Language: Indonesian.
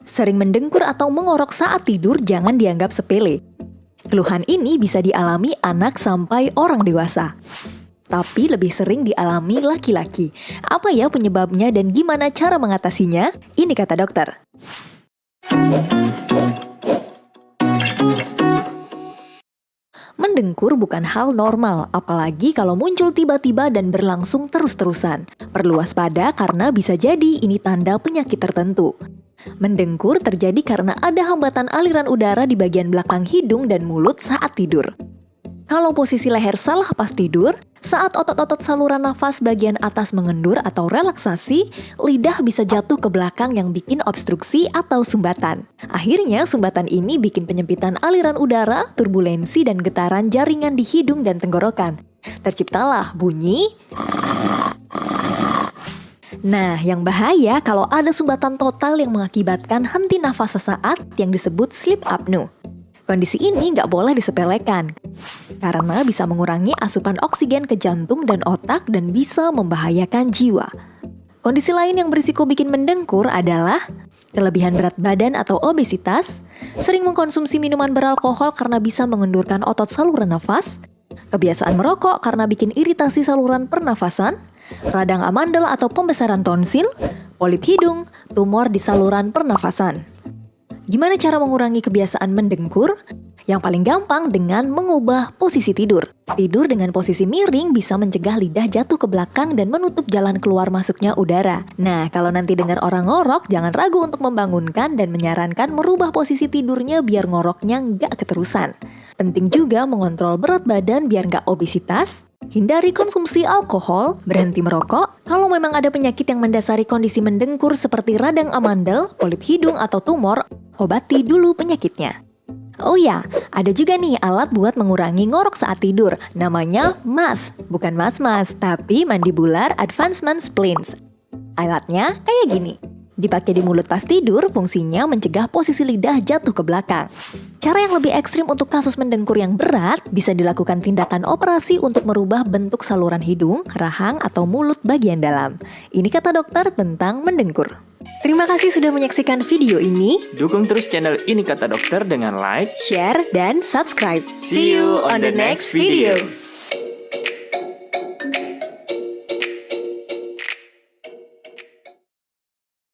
Sering mendengkur atau mengorok saat tidur jangan dianggap sepele. Keluhan ini bisa dialami anak sampai orang dewasa. Tapi lebih sering dialami laki-laki. Apa ya penyebabnya dan gimana cara mengatasinya? Ini kata dokter. Mendengkur bukan hal normal, apalagi kalau muncul tiba-tiba dan berlangsung terus-terusan. Perlu waspada karena bisa jadi ini tanda penyakit tertentu. Mendengkur terjadi karena ada hambatan aliran udara di bagian belakang hidung dan mulut saat tidur. Kalau posisi leher salah pas tidur, saat otot-otot saluran nafas bagian atas mengendur atau relaksasi, lidah bisa jatuh ke belakang yang bikin obstruksi atau sumbatan. Akhirnya, sumbatan ini bikin penyempitan aliran udara, turbulensi, dan getaran jaringan di hidung dan tenggorokan. Terciptalah bunyi. Nah, yang bahaya kalau ada sumbatan total yang mengakibatkan henti nafas sesaat yang disebut sleep apnea. Kondisi ini nggak boleh disepelekan, karena bisa mengurangi asupan oksigen ke jantung dan otak dan bisa membahayakan jiwa. Kondisi lain yang berisiko bikin mendengkur adalah kelebihan berat badan atau obesitas, sering mengkonsumsi minuman beralkohol karena bisa mengendurkan otot saluran nafas, kebiasaan merokok karena bikin iritasi saluran pernafasan, radang amandel atau pembesaran tonsil, polip hidung, tumor di saluran pernafasan. Gimana cara mengurangi kebiasaan mendengkur? Yang paling gampang dengan mengubah posisi tidur. Tidur dengan posisi miring bisa mencegah lidah jatuh ke belakang dan menutup jalan keluar masuknya udara. Nah, kalau nanti dengar orang ngorok, jangan ragu untuk membangunkan dan menyarankan merubah posisi tidurnya biar ngoroknya nggak keterusan. Penting juga mengontrol berat badan biar nggak obesitas. Hindari konsumsi alkohol, berhenti merokok. Kalau memang ada penyakit yang mendasari kondisi mendengkur seperti radang amandel, polip hidung, atau tumor, obati dulu penyakitnya. Oh ya, ada juga nih alat buat mengurangi ngorok saat tidur. Namanya MAS, bukan mas-mas, tapi Mandibular Advancement Splints. Alatnya kayak gini. Dipakai di mulut pas tidur, fungsinya mencegah posisi lidah jatuh ke belakang. Cara yang lebih ekstrim untuk kasus mendengkur yang berat, bisa dilakukan tindakan operasi untuk merubah bentuk saluran hidung, rahang, atau mulut bagian dalam. Ini kata dokter tentang mendengkur. Terima kasih sudah menyaksikan video ini. Dukung terus channel Ini Kata Dokter dengan like, Share, dan subscribe. See you on the next video.